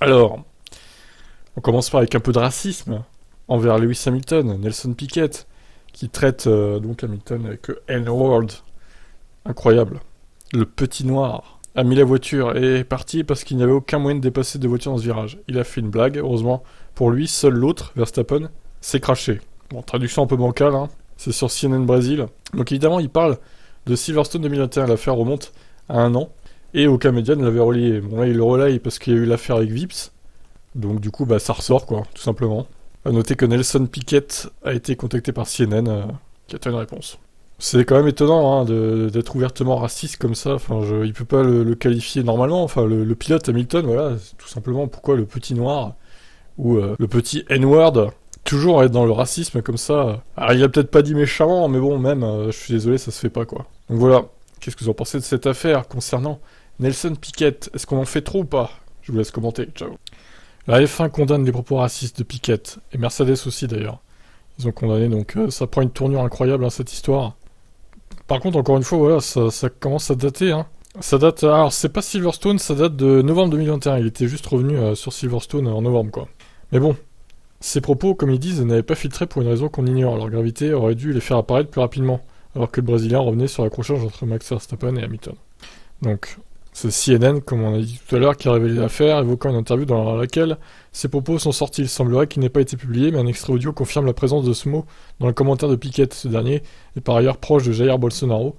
Alors, on commence par avec un peu de racisme envers Lewis Hamilton, Nelson Piquet, qui traite donc Hamilton avec le N-word. Incroyable. Le petit noir a mis la voiture et est parti parce qu'il n'y avait aucun moyen de dépasser deux voitures dans ce virage. Il a fait une blague, heureusement pour lui, seul l'autre, Verstappen, s'est craché. Bon, traduction un peu bancale, hein. C'est sur CNN Brésil. Donc évidemment, il parle de Silverstone 2021, l'affaire remonte à 1 an, et aucun média ne l'avait relayé. Bon là, il le relaye parce qu'il y a eu l'affaire avec Vips, donc du coup, bah ça ressort, quoi, tout simplement. À noter que Nelson Piquet a été contacté par CNN, qui a fait une réponse. C'est quand même étonnant hein, d'être ouvertement raciste comme ça. Enfin, il peut pas le qualifier normalement. Enfin, le pilote Hamilton, voilà, c'est tout simplement pourquoi le petit noir ou le petit N-word, toujours être dans le racisme comme ça. Alors, il a peut-être pas dit méchamment, mais bon, même, je suis désolé, ça se fait pas quoi. Donc voilà. Qu'est-ce que vous en pensez de cette affaire concernant Nelson Piquet? Est-ce qu'on en fait trop ou pas? Je vous laisse commenter. Ciao. La F1 condamne les propos racistes de Piquet et Mercedes aussi d'ailleurs. Ils ont condamné, donc ça prend une tournure incroyable hein, cette histoire. Par contre, encore une fois, voilà, ça commence à dater. Hein. Ça date. Alors, c'est pas Silverstone, ça date de novembre 2021. Il était juste revenu sur Silverstone en novembre, quoi. Mais bon, ces propos, comme ils disent, n'avaient pas filtré pour une raison qu'on ignore. Leur gravité aurait dû les faire apparaître plus rapidement, alors que le Brésilien revenait sur l'accrochage entre Max Verstappen et Hamilton. Donc, c'est CNN, comme on a dit tout à l'heure, qui a révélé l'affaire, évoquant une interview dans laquelle ces propos sont sortis. Il semblerait qu'il n'ait pas été publié, mais un extrait audio confirme la présence de ce mot dans le commentaire de Piquet. Ce dernier est par ailleurs proche de Jair Bolsonaro,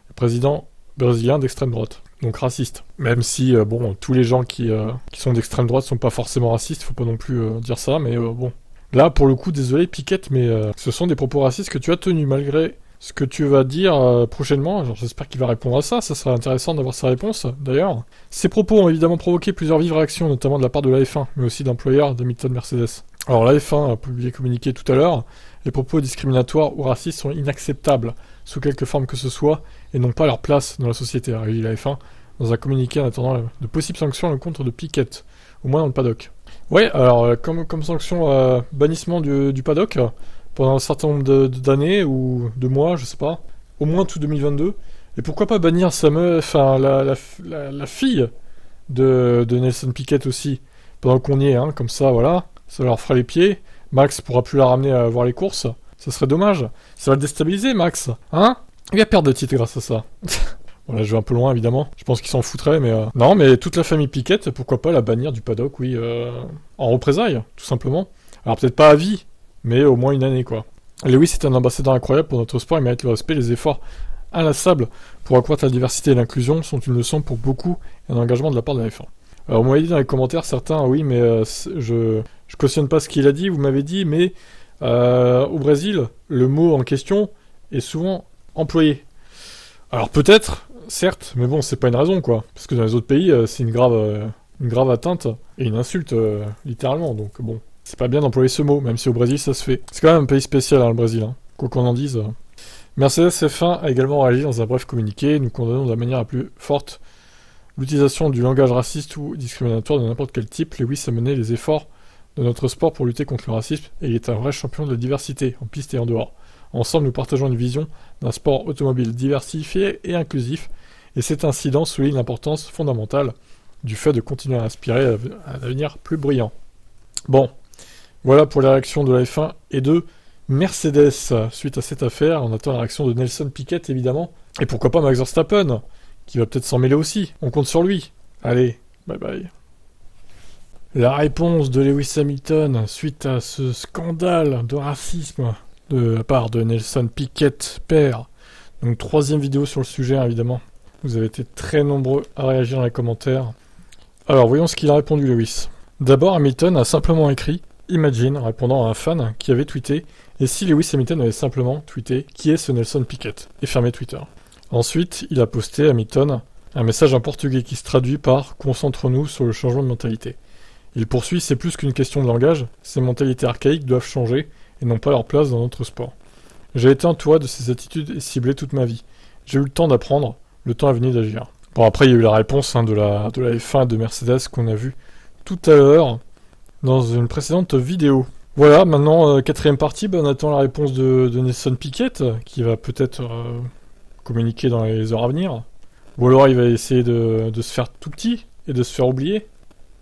le président brésilien d'extrême droite. Donc raciste. Même si, bon, tous les gens qui sont d'extrême droite sont pas forcément racistes, faut pas non plus dire ça, mais bon. Là, pour le coup, désolé Piquet, mais ce sont des propos racistes que tu as tenus, malgré ce que tu vas dire prochainement. Alors, j'espère qu'il va répondre à ça, ça sera intéressant d'avoir sa réponse, d'ailleurs. Ces propos ont évidemment provoqué plusieurs vives réactions, notamment de la part de la F1, mais aussi d'employeurs d'Hamilton Mercedes. Alors la F1 a publié communiqué tout à l'heure, les propos discriminatoires ou racistes sont inacceptables, sous quelque forme que ce soit, et n'ont pas leur place dans la société, a réagi la F1, dans un communiqué en attendant de possibles sanctions à l'encontre de Piquet, au moins dans le paddock. Ouais, alors comme sanction, bannissement du paddock, pendant un certain nombre d'années ou de mois, je sais pas, au moins tout 2022. Et pourquoi pas bannir sa meuf, enfin la fille de Nelson Piquet aussi, pendant qu'on y est, hein, comme ça, voilà, ça leur fera les pieds. Max pourra plus la ramener à voir les courses, ça serait dommage. Ça va le déstabiliser, Max, hein? Il va perdre de titres grâce à ça. Voilà, je vais un peu loin évidemment. Je pense qu'ils s'en foutraient, mais non, mais toute la famille Piquet, pourquoi pas la bannir du paddock, oui, en représailles, tout simplement. Alors peut-être pas à vie, mais au moins une année, quoi. Lewis est un ambassadeur incroyable pour notre sport, il mérite le respect, les efforts inlassables pour accroître la diversité et l'inclusion sont une leçon pour beaucoup et un engagement de la part de la F1. Alors, vous m'avez dit dans les commentaires, certains, oui, mais je cautionne pas ce qu'il a dit, vous m'avez dit, mais au Brésil, le mot en question est souvent employé. Alors peut-être, certes, mais bon, c'est pas une raison, quoi. Parce que dans les autres pays, c'est une grave atteinte et une insulte, littéralement, donc bon. C'est pas bien d'employer ce mot, même si au Brésil ça se fait. C'est quand même un pays spécial, hein, le Brésil, hein. Quoi qu'on en dise. Mercedes F1 a également réagi dans un bref communiqué. Nous condamnons de la manière la plus forte l'utilisation du langage raciste ou discriminatoire de n'importe quel type. Lewis a mené les efforts de notre sport pour lutter contre le racisme et il est un vrai champion de la diversité, en piste et en dehors. Ensemble, nous partageons une vision d'un sport automobile diversifié et inclusif, et cet incident souligne l'importance fondamentale du fait de continuer à aspirer à un avenir plus brillant. Bon. Voilà pour la réaction de la F1 et de Mercedes suite à cette affaire. On attend la réaction de Nelson Piquet évidemment. Et pourquoi pas Max Verstappen, qui va peut-être s'en mêler aussi. On compte sur lui. Allez, bye bye. La réponse de Lewis Hamilton suite à ce scandale de racisme de la part de Nelson Piquet, père. Donc 3e vidéo sur le sujet évidemment. Vous avez été très nombreux à réagir dans les commentaires. Alors voyons ce qu'il a répondu Lewis. D'abord Hamilton a simplement écrit Imagine, répondant à un fan qui avait tweeté « Et si Lewis Hamilton avait simplement tweeté « Qui est ce Nelson Piquet ?» et fermé Twitter. Ensuite, il a posté, Hamilton, un message en portugais qui se traduit par « Concentre-nous sur le changement de mentalité ». Il poursuit « C'est plus qu'une question de langage, ces mentalités archaïques doivent changer et n'ont pas leur place dans notre sport. J'ai été entouré de ces attitudes et ciblé toute ma vie. J'ai eu le temps d'apprendre, le temps est venu d'agir. » Bon, après, il y a eu la réponse de la F1 de Mercedes qu'on a vu tout à l'heure dans une précédente vidéo. Voilà, maintenant, 4e partie, on attend la réponse de Nelson Piquet, qui va peut-être communiquer dans les heures à venir. Ou alors il va essayer de se faire tout petit et de se faire oublier.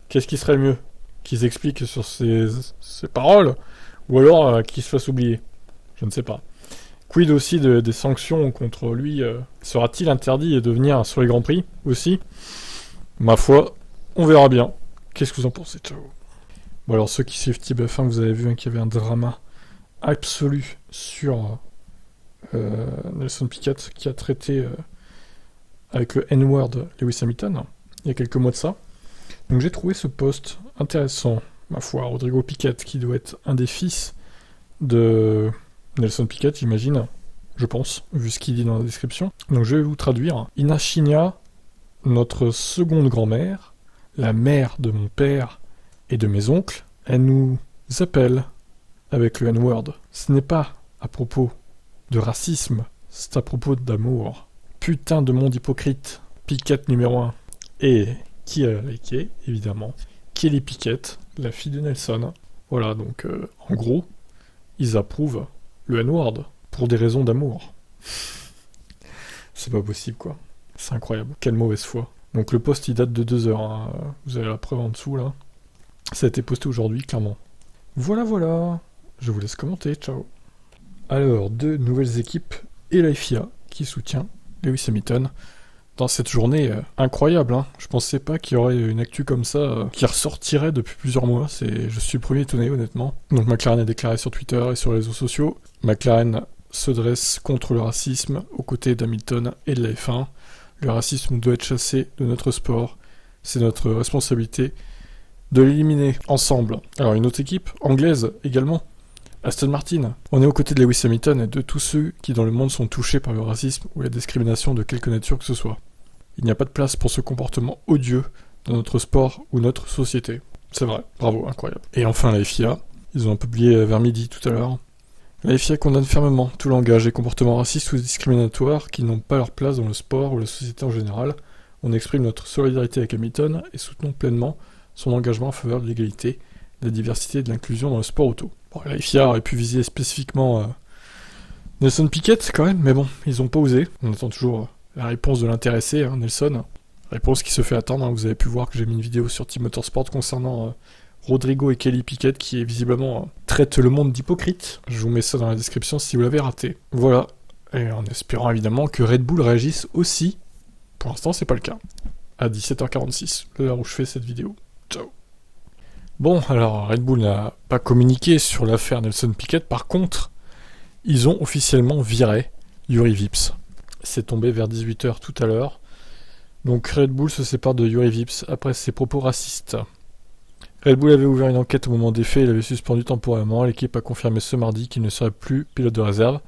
Qu'est-ce qui serait le mieux? Qu'ils expliquent sur ses paroles, ou alors qu'ils se fassent oublier? Je ne sais pas. Quid aussi des sanctions contre lui? Sera-t-il interdit de venir sur les Grands Prix aussi? Ma foi, on verra bien. Qu'est-ce que vous en pensez? Ciao. Bon alors ceux qui suivent TBF1, vous avez vu qu'il y avait un drama absolu sur Nelson Piquet qui a traité avec le N-word Lewis Hamilton il y a quelques mois de ça. Donc j'ai trouvé ce post intéressant, ma foi. Rodrigo Piquet, qui doit être un des fils de Nelson Piquet, j'imagine, je pense, vu ce qu'il dit dans la description. Donc je vais vous traduire. Ina Chinia, notre seconde grand-mère, la mère de mon père et de mes oncles, elle nous appelle avec le N-word. Ce n'est pas à propos de racisme, c'est à propos d'amour. Putain de monde hypocrite. Piquet numéro 1. Et qui a liké, évidemment, Kelly Piquet, la fille de Nelson. Voilà, donc en gros, ils approuvent le N-word pour des raisons d'amour. C'est pas possible, quoi. C'est incroyable. Quelle mauvaise foi. Donc le post, il date de 2 heures. Hein. Vous avez la preuve en dessous, là. Ça a été posté aujourd'hui, clairement. Voilà, voilà. Je vous laisse commenter. Ciao. Alors, 2 nouvelles équipes et la FIA qui soutient Lewis Hamilton dans cette journée incroyable. Hein. Je pensais pas qu'il y aurait une actu comme ça qui ressortirait depuis plusieurs mois. Je suis le premier étonné, honnêtement. Donc McLaren a déclaré sur Twitter et sur les réseaux sociaux. McLaren se dresse contre le racisme aux côtés d'Hamilton et de la F1. Le racisme doit être chassé de notre sport. C'est notre responsabilité de l'éliminer ensemble. Alors une autre équipe, anglaise également, Aston Martin. On est aux côtés de Lewis Hamilton et de tous ceux qui dans le monde sont touchés par le racisme ou la discrimination de quelque nature que ce soit. Il n'y a pas de place pour ce comportement odieux dans notre sport ou notre société. C'est vrai, bravo, incroyable. Et enfin la FIA, ils ont publié vers midi tout à l'heure. La FIA condamne fermement tout langage et comportements racistes ou discriminatoires qui n'ont pas leur place dans le sport ou la société en général. On exprime notre solidarité avec Hamilton et soutenons pleinement son engagement en faveur de l'égalité, de la diversité et de l'inclusion dans le sport auto. Bon, la FIA aurait pu viser spécifiquement Nelson Piquet quand même, mais bon, ils n'ont pas osé. On attend toujours la réponse de l'intéressé, hein, Nelson. Réponse qui se fait attendre, hein. Vous avez pu voir que j'ai mis une vidéo sur Team Motorsport concernant Rodrigo et Kelly Piquet qui visiblement traite le monde d'hypocrite. Je vous mets ça dans la description si vous l'avez raté. Voilà, et en espérant évidemment que Red Bull réagisse aussi. Pour l'instant, c'est pas le cas. À 17h46, l'heure où je fais cette vidéo. Ciao. Bon, alors Red Bull n'a pas communiqué sur l'affaire Nelson Piquet, par contre, ils ont officiellement viré Juri Vips. C'est tombé vers 18h tout à l'heure. Donc Red Bull se sépare de Juri Vips après ses propos racistes. Red Bull avait ouvert une enquête au moment des faits et l'avait suspendu temporairement. L'équipe a confirmé ce mardi qu'il ne serait plus pilote de réserve,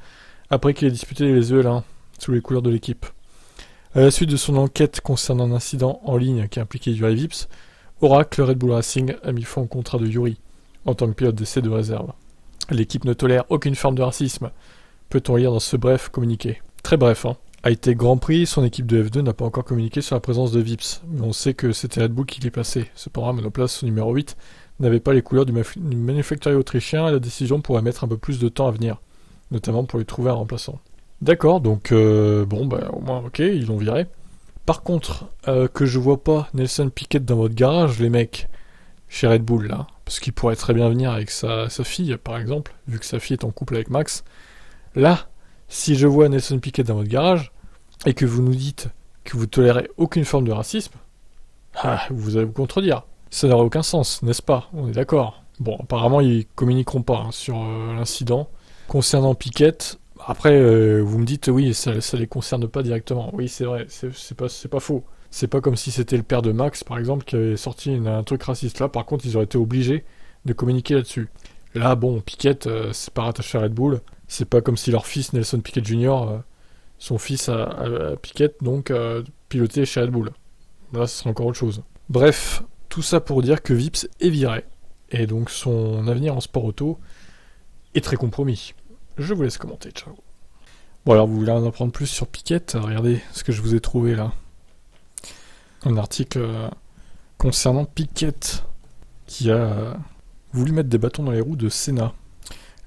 après qu'il ait disputé les EL1 sous les couleurs de l'équipe. À la suite de son enquête concernant un incident en ligne qui impliquait Juri Vips, Oracle Red Bull Racing a mis fin au contrat de Juri en tant que pilote d'essai de réserve. L'équipe ne tolère aucune forme de racisme, peut-on lire dans ce bref communiqué. Très bref, hein. A été Grand Prix, son équipe de F2 n'a pas encore communiqué sur la présence de Vips, mais on sait que c'était Red Bull qui l'y passait. Cependant, monoplace numéro 8 n'avait pas les couleurs du manufacturier autrichien et la décision pourrait mettre un peu plus de temps à venir, notamment pour lui trouver un remplaçant. D'accord, donc bon, bah au moins ok, ils l'ont viré. Par contre, que je vois pas Nelson Piquet dans votre garage, les mecs, chez Red Bull, là, parce qu'il pourrait très bien venir avec sa fille, par exemple, vu que sa fille est en couple avec Max. Là, si je vois Nelson Piquet dans votre garage, et que vous nous dites que vous tolérez aucune forme de racisme, vous allez vous contredire. Ça n'aurait aucun sens, n'est-ce pas? On est d'accord. Bon, apparemment, ils communiqueront pas sur l'incident. Concernant Piquet, après, vous me dites, oui, ça les concerne pas directement. Oui, c'est vrai, c'est pas faux. C'est pas comme si c'était le père de Max, par exemple, qui avait sorti un truc raciste là. Par contre, ils auraient été obligés de communiquer là-dessus. Là, bon, Piquet, c'est pas rattaché à Red Bull. C'est pas comme si leur fils, Nelson Piquet Jr., son fils à Piquet, donc, pilotait chez Red Bull. Là, ce serait encore autre chose. Bref, tout ça pour dire que Vips est viré. Et donc, son avenir en sport auto est très compromis. Je vous laisse commenter, ciao. Bon alors, vous voulez en apprendre plus sur Piquet? Regardez ce que je vous ai trouvé là. Un article concernant Piquet, qui a voulu mettre des bâtons dans les roues de Senna.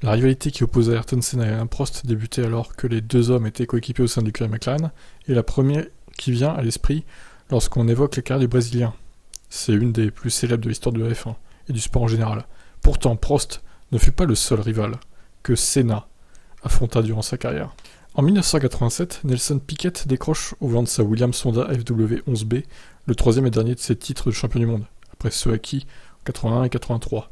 La rivalité qui opposait Ayrton Senna et Alain Prost débutait alors que les deux hommes étaient coéquipiers au sein du l'écurie McLaren, et la première qui vient à l'esprit lorsqu'on évoque les carrières du Brésilien. C'est une des plus célèbres de l'histoire de la F1 et du sport en général. Pourtant, Prost ne fut pas le seul rival que Senna affronta durant sa carrière. En 1987, Nelson Piquet décroche au volant de sa Williams Honda FW11B le troisième et dernier de ses titres de champion du monde, après ceux acquis en 81 et 83.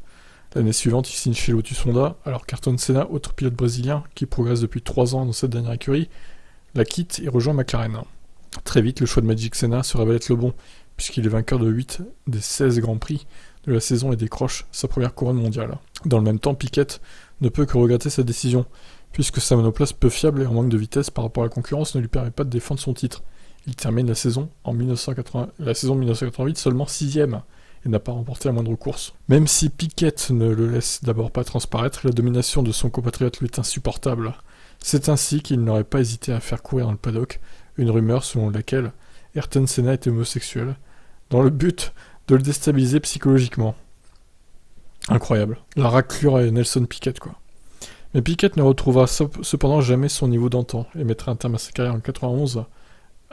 L'année suivante, il signe chez Lotus Honda, alors qu'Ayrton Senna, autre pilote brésilien qui progresse depuis 3 ans dans cette dernière écurie, la quitte et rejoint McLaren. Très vite, le choix de Magic Senna se révèle être le bon, puisqu'il est vainqueur de 8 des 16 Grands Prix de la saison et décroche sa première couronne mondiale. Dans le même temps, Piquet ne peut que regretter sa décision, puisque sa monoplace peu fiable et en manque de vitesse par rapport à la concurrence ne lui permet pas de défendre son titre. Il termine la saison 1988 seulement 6ème et n'a pas remporté la moindre course. Même si Piquet ne le laisse d'abord pas transparaître, la domination de son compatriote lui est insupportable. C'est ainsi qu'il n'aurait pas hésité à faire courir dans le paddock une rumeur selon laquelle Ayrton Senna était homosexuel, dans le but de le déstabiliser psychologiquement. Incroyable. La raclure à Nelson Piquet, quoi. Mais Piquet ne retrouvera cependant jamais son niveau d'antan et mettra un terme à sa carrière en 91,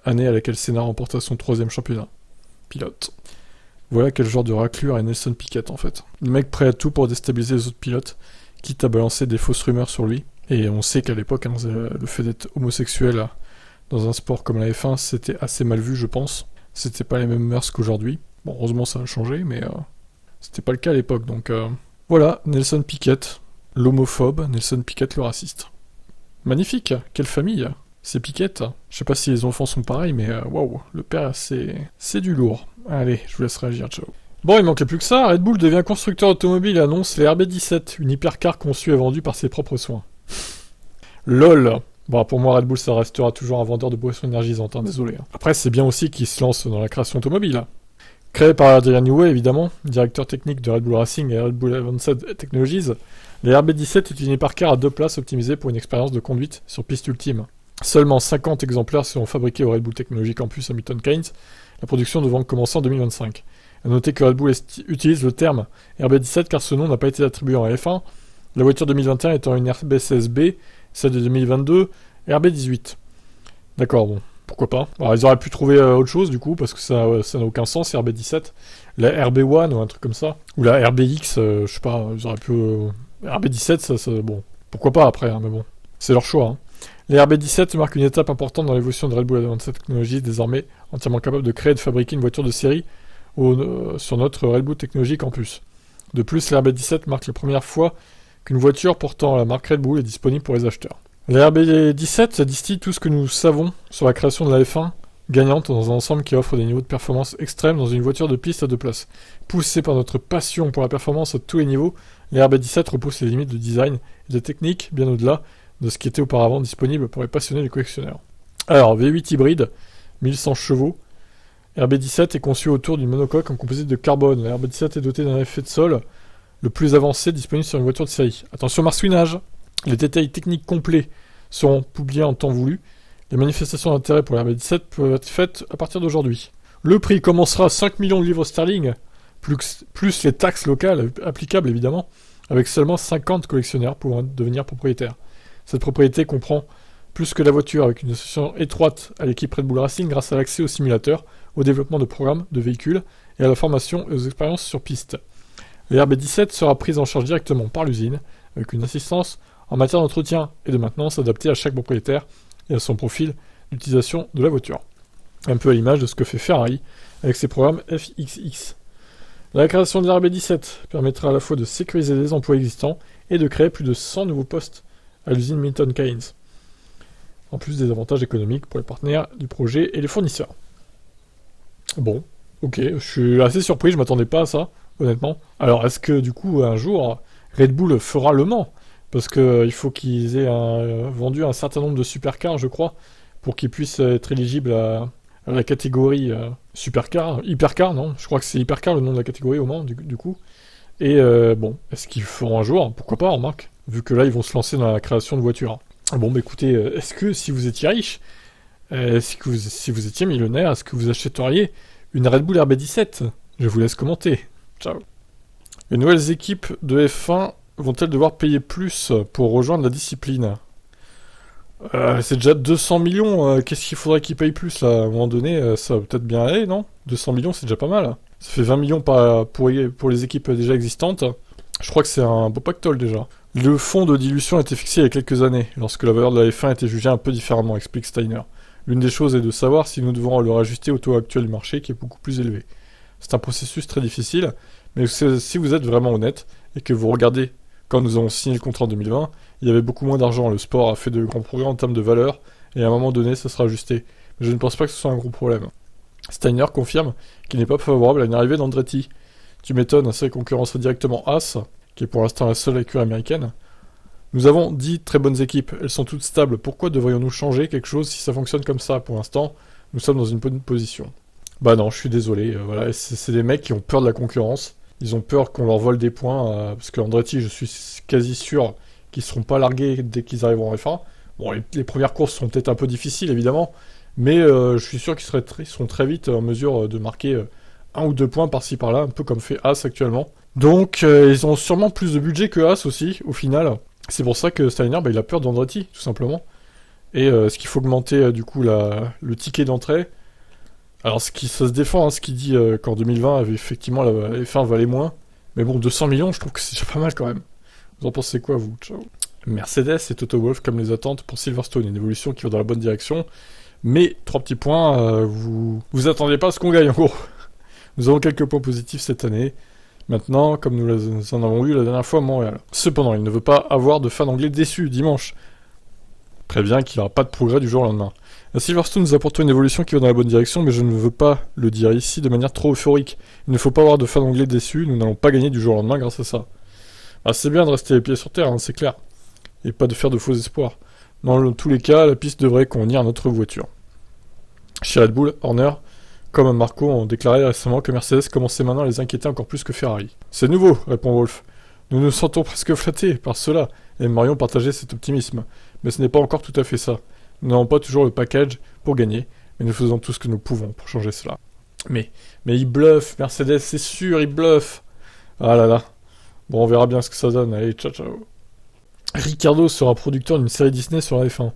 année à laquelle Senna remporta son 3e championnat. Pilote. Voilà quel genre de raclure est Nelson Piquet en fait. Le mec prêt à tout pour déstabiliser les autres pilotes, quitte à balancer des fausses rumeurs sur lui. Et on sait qu'à l'époque, le fait d'être homosexuel dans un sport comme la F1, c'était assez mal vu, je pense. C'était pas les mêmes mœurs qu'aujourd'hui. Bon, heureusement ça a changé, mais c'était pas le cas à l'époque. Donc voilà, Nelson Piquet, l'homophobe, Nelson Piquet le raciste. Magnifique, quelle famille. C'est Piquet. Je sais pas si les enfants sont pareils, mais waouh, le père c'est du lourd. Allez, je vous laisse réagir, ciao. Bon, il manquait plus que ça, Red Bull devient constructeur automobile et annonce les RB17, une hypercar conçue et vendue par ses propres soins. LOL. Bon, pour moi, Red Bull, ça restera toujours un vendeur de boissons énergisantes, hein, désolé. Après, c'est bien aussi qu'il se lance dans la création automobile. Créé par Adrian Newey, évidemment, directeur technique de Red Bull Racing et Red Bull Advanced Technologies, les RB17 est une hypercar à 2 places optimisée pour une expérience de conduite sur piste ultime. Seulement 50 exemplaires seront fabriqués au Red Bull Technology Campus à Milton Keynes, la production devant commencer en 2025. A noter que Red Bull utilise le terme RB17 car ce nom n'a pas été attribué en F1, la voiture 2021 étant une RB16B, celle de 2022, RB18. D'accord, bon, pourquoi pas. Alors, ils auraient pu trouver autre chose du coup, parce que ça n'a aucun sens, RB17. La RB1 ou un truc comme ça. Ou la RBX, je sais pas, ils auraient pu... RB17, ça, bon, pourquoi pas après, hein, mais bon, c'est leur choix. Hein. Les RB17 marquent une étape importante dans l'évolution de Red Bull Advanced Technologies, désormais entièrement capable de créer et de fabriquer une voiture de série sur notre Red Bull Technology Campus. De plus, les RB17 marque la première fois qu'une voiture portant la marque Red Bull est disponible pour les acheteurs. Les RB17, ça distille tout ce que nous savons sur la création de la F1 gagnante dans un ensemble qui offre des niveaux de performance extrêmes dans une voiture de piste à 2 places. Poussés par notre passion pour la performance à tous les niveaux, les RB17 repoussent les limites de design et de technique bien au-delà de ce qui était auparavant disponible pour les passionnés des collectionneurs. Alors, V8 hybride, 1100 chevaux, RB17 est conçu autour d'une monocoque en composite de carbone. La RB17 est dotée d'un effet de sol le plus avancé disponible sur une voiture de série. Attention marsouinage, les détails techniques complets seront publiés en temps voulu. Les manifestations d'intérêt pour la RB17 peuvent être faites à partir d'aujourd'hui. Le prix commencera à 5 millions de livres sterling, plus les taxes locales applicables évidemment, avec seulement 50 collectionneurs pouvant devenir propriétaires. Cette propriété comprend plus que la voiture, avec une association étroite à l'équipe Red Bull Racing grâce à l'accès au simulateur, au développement de programmes de véhicules et à la formation et aux expériences sur piste. Les RB17 sera prise en charge directement par l'usine, avec une assistance en matière d'entretien et de maintenance adaptée à chaque propriétaire et à son profil d'utilisation de la voiture. Un peu à l'image de ce que fait Ferrari avec ses programmes FXX. La création de la RB17 permettra à la fois de sécuriser les emplois existants et de créer plus de 100 nouveaux postes à l'usine Milton Keynes, en plus des avantages économiques pour les partenaires du projet et les fournisseurs. Bon, ok, je suis assez surpris, je m'attendais pas à ça, honnêtement. Alors, est-ce que du coup, un jour, Red Bull fera Le Mans ? Parce qu'il faut qu'ils aient vendu un certain nombre de supercars, je crois, pour qu'ils puissent être éligibles à la catégorie supercar, hypercar, non ? Je crois que c'est hypercar le nom de la catégorie au Mans, du coup. Et bon, est-ce qu'ils feront un jour ? Pourquoi pas, remarque, vu que là, ils vont se lancer dans la création de voitures. Bon, bah écoutez, est-ce que si vous étiez riche, si vous étiez millionnaire, est-ce que vous achèteriez une Red Bull RB17 ? Je vous laisse commenter. Ciao. Les nouvelles équipes de F1 vont-elles devoir payer plus pour rejoindre la discipline ? C'est déjà 200 millions, qu'est-ce qu'il faudrait qu'ils payent plus là ? À un moment donné, ça va peut-être bien aller, non ? 200 millions, c'est déjà pas mal. Ça fait 20 millions pour les équipes déjà existantes. Je crois que c'est un beau pactole déjà. Le fonds de dilution a été fixé il y a quelques années, lorsque la valeur de la F1 était jugée un peu différemment, explique Steiner. L'une des choses est de savoir si nous devons le rajuster au taux actuel du marché qui est beaucoup plus élevé. C'est un processus très difficile, mais si vous êtes vraiment honnête et que vous regardez quand nous avons signé le contrat en 2020, il y avait beaucoup moins d'argent, le sport a fait de grands progrès en termes de valeur, et à un moment donné ça sera ajusté. Mais je ne pense pas que ce soit un gros problème. Steiner confirme qu'il n'est pas favorable à une arrivée d'Andretti. Tu m'étonnes, ça concurrencerait directement Haas, qui est pour l'instant la seule écurie américaine. Nous avons 10 très bonnes équipes, elles sont toutes stables, pourquoi devrions-nous changer quelque chose si ça fonctionne comme ça? Pour l'instant, nous sommes dans une bonne position. Bah non, je suis désolé, voilà, c'est des mecs qui ont peur de la concurrence, ils ont peur qu'on leur vole des points, parce que Andretti, je suis quasi sûr qu'ils seront pas largués dès qu'ils arriveront en F1. Bon, les premières courses sont peut-être un peu difficiles, évidemment, mais je suis sûr qu'ils seront très vite en mesure de marquer 1 ou 2 points par-ci par-là, un peu comme fait Haas actuellement. Donc, ils ont sûrement plus de budget que Haas aussi, au final. C'est pour ça que Steiner, il a peur d'Andretti, tout simplement. Et est-ce qu'il faut augmenter, du coup, le ticket d'entrée? Alors, ça se défend, hein, ce qu'il dit qu'en 2020, effectivement, la F1 valait moins. Mais bon, 200 millions, je trouve que c'est déjà pas mal, quand même. Vous en pensez quoi, vous? Ciao. Mercedes et Toto Wolff comme les attentes pour Silverstone, une évolution qui va dans la bonne direction. Mais, 3 petits points, vous attendez pas à ce qu'on gagne, en gros. Nous avons quelques points positifs cette année. Maintenant, comme nous en avons eu la dernière fois à Montréal. Cependant, il ne veut pas avoir de fans anglais déçus dimanche. Prévient qu'il n'y aura pas de progrès du jour au lendemain. La Silverstone nous apporte une évolution qui va dans la bonne direction, mais je ne veux pas le dire ici de manière trop euphorique. Il ne faut pas avoir de fans anglais déçus, nous n'allons pas gagner du jour au lendemain grâce à ça. Ah, c'est bien de rester les pieds sur terre, hein, c'est clair. Et pas de faire de faux espoirs. Dans tous les cas, la piste devrait convenir à notre voiture. Chez Red Bull, Horner, comme Marco ont déclaré récemment que Mercedes commençait maintenant à les inquiéter encore plus que Ferrari. C'est nouveau, répond Wolff. Nous nous sentons presque flattés par cela, et aimerions partager cet optimisme. Mais ce n'est pas encore tout à fait ça. Nous n'avons pas toujours le package pour gagner, mais nous faisons tout ce que nous pouvons pour changer cela. Mais ils bluffent, Mercedes, c'est sûr, ils bluffent. Ah là là. Bon, on verra bien ce que ça donne. Allez, ciao ciao. Ricardo sera producteur d'une série Disney sur la F1.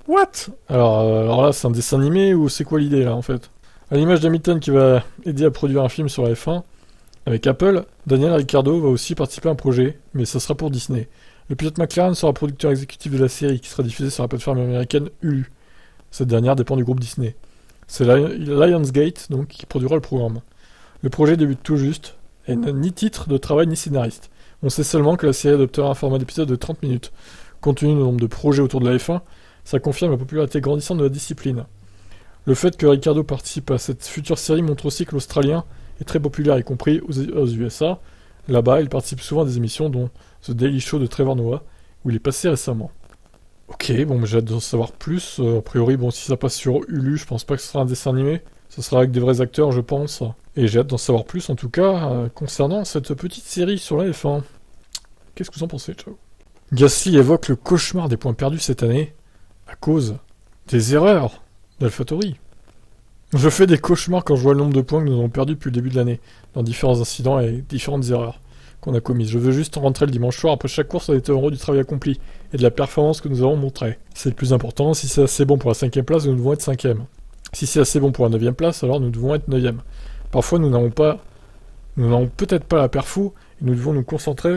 What? Alors là, c'est un dessin animé ou c'est quoi l'idée là en fait? À l'image d'Hamilton qui va aider à produire un film sur la F1, avec Apple, Daniel Ricciardo va aussi participer à un projet, mais ça sera pour Disney. Le pilote McLaren sera producteur exécutif de la série qui sera diffusée sur la plateforme américaine Hulu. Cette dernière dépend du groupe Disney. C'est Lionsgate donc qui produira le programme. Le projet débute tout juste et n'a ni titre de travail ni scénariste. On sait seulement que la série adoptera un format d'épisode de 30 minutes. Compte tenu du nombre de projets autour de la F1, ça confirme la popularité grandissante de la discipline. Le fait que Ricardo participe à cette future série montre aussi que l'Australien est très populaire, y compris aux USA. Là-bas, il participe souvent à des émissions dont The Daily Show de Trevor Noah, où il est passé récemment. Ok, bon, j'ai hâte d'en savoir plus. A priori, bon, si ça passe sur Hulu, je pense pas que ce sera un dessin animé. Ça sera avec des vrais acteurs, je pense. Et j'ai hâte d'en savoir plus, en tout cas, concernant cette petite série sur la F1. Qu'est-ce que vous en pensez? Ciao. Gasly évoque le cauchemar des points perdus cette année à cause des erreurs d'AlphaTauri. Je fais des cauchemars quand je vois le nombre de points que nous avons perdus depuis le début de l'année, dans différents incidents et différentes erreurs qu'on a commises. Je veux juste rentrer le dimanche soir après chaque course en étant heureux du travail accompli et de la performance que nous avons montrée. C'est le plus important. Si c'est assez bon pour la 5ème place, nous devons être 5ème. Si c'est assez bon pour la 9ème place, alors nous devons être 9ème. Parfois, nous n'avons peut-être pas la perfo et nous devons nous contenter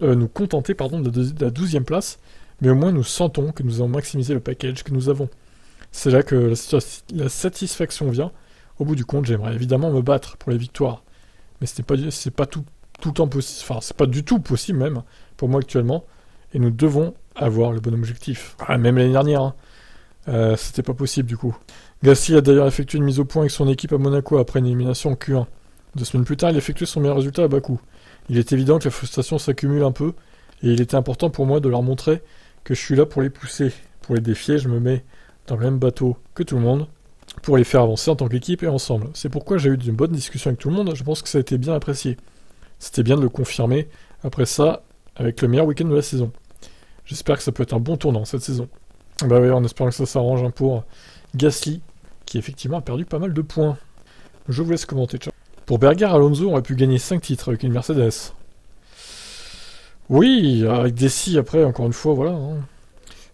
de la 12ème place, mais au moins nous sentons que nous avons maximisé le package que nous avons. C'est là que la satisfaction vient. Au bout du compte, j'aimerais évidemment me battre pour les victoires. Mais c'est pas tout le temps possible. Enfin, c'est pas du tout possible même, pour moi actuellement. Et nous devons avoir le bon objectif. Ah, même l'année dernière, c'était pas possible du coup. Gasly a d'ailleurs effectué une mise au point avec son équipe à Monaco après une élimination en Q1. 2 semaines plus tard, il a effectué son meilleur résultat à Bakou. Il est évident que la frustration s'accumule un peu, et il était important pour moi de leur montrer que je suis là pour les pousser. Pour les défier, je me mets dans le même bateau que tout le monde, pour les faire avancer en tant qu'équipe et ensemble. C'est pourquoi j'ai eu une bonne discussion avec tout le monde, je pense que ça a été bien apprécié. C'était bien de le confirmer, après ça, avec le meilleur week-end de la saison. J'espère que ça peut être un bon tournant cette saison. Bah oui, en espérant que ça s'arrange pour Gasly, qui effectivement a perdu pas mal de points. Je vous laisse commenter, ciao. Pour Berger, Alonso aurait pu gagner 5 titres avec une Mercedes. Oui, avec des si après, encore une fois, voilà. Hein.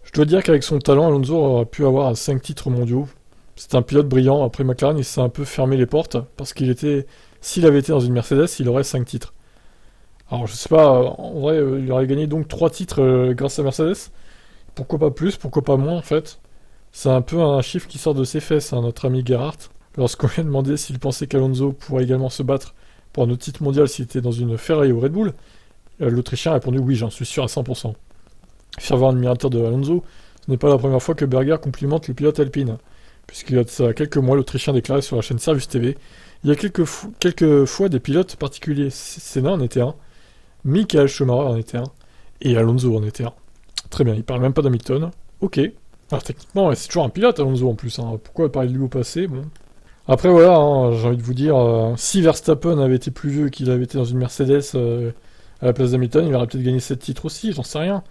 Je dois dire qu'avec son talent, Alonso aurait pu avoir 5 titres mondiaux. C'est un pilote brillant. Après McLaren, il s'est un peu fermé les portes parce qu'il était S'il avait été dans une Mercedes, il aurait 5 titres. Alors je sais pas, en vrai, il aurait gagné donc 3 titres grâce à Mercedes. Pourquoi pas plus, pourquoi pas moins en fait. C'est un peu un chiffre qui sort de ses fesses, hein, notre ami Gerhardt. Lorsqu'on lui a demandé s'il pensait qu'Alonso pourrait également se battre pour un autre titre mondial s'il était dans une Ferrari ou Red Bull, l'Autrichien a répondu oui, j'en suis sûr à 100%. Fervent admirateur de Alonso, ce n'est pas la première fois que Berger complimente le pilote alpine. Puisqu'il y a de ça quelques mois, l'Autrichien déclarait sur la chaîne Servus TV il y a quelques fois des pilotes particuliers. Senna en était un, Michael Schumacher en était un, et Alonso en était un. Très bien, il parle même pas d'Hamilton. Ok. Alors techniquement, ouais, c'est toujours un pilote Alonso en plus. Hein. Pourquoi parler de lui au passé? Bon. Après voilà, hein, j'ai envie de vous dire, si Verstappen avait été plus vieux et qu'il avait été dans une Mercedes à la place d'Hamilton, il aurait peut-être gagné 7 titres aussi, j'en sais rien.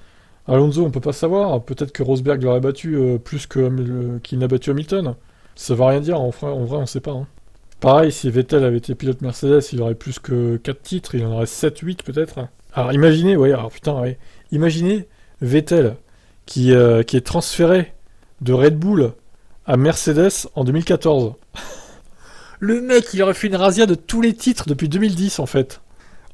Alonso, on peut pas savoir. Peut-être que Rosberg l'aurait battu plus qu'il n'a battu Hamilton. Ça va rien dire, en vrai on sait pas. Hein. Pareil, si Vettel avait été pilote Mercedes, il aurait plus que 4 titres, il en aurait 7, 8 peut-être. Alors imaginez, ouais, alors putain, ouais. Imaginez Vettel qui est transféré de Red Bull à Mercedes en 2014. Le mec, il aurait fait une razzia de tous les titres depuis 2010 en fait.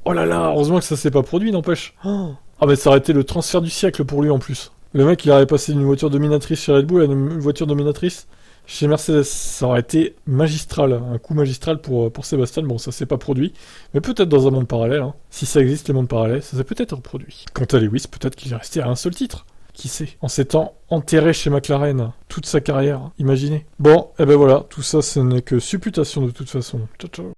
Oh là là, heureusement que ça s'est pas produit, n'empêche. Oh. Ah bah ça aurait été le transfert du siècle pour lui en plus. Le mec, il aurait passé d'une voiture dominatrice chez Red Bull à une voiture dominatrice chez Mercedes. Ça aurait été magistral, un coup magistral pour Sébastien. Bon, ça s'est pas produit, mais peut-être dans un monde parallèle. Hein. Si ça existe, les mondes parallèles, ça s'est peut-être reproduit. Quant à Lewis, peut-être qu'il est resté à un seul titre. Qui sait? En s'étant enterré chez McLaren toute sa carrière, imaginez. Bon, et ben voilà, tout ça ce n'est que supputation de toute façon. Ciao ciao.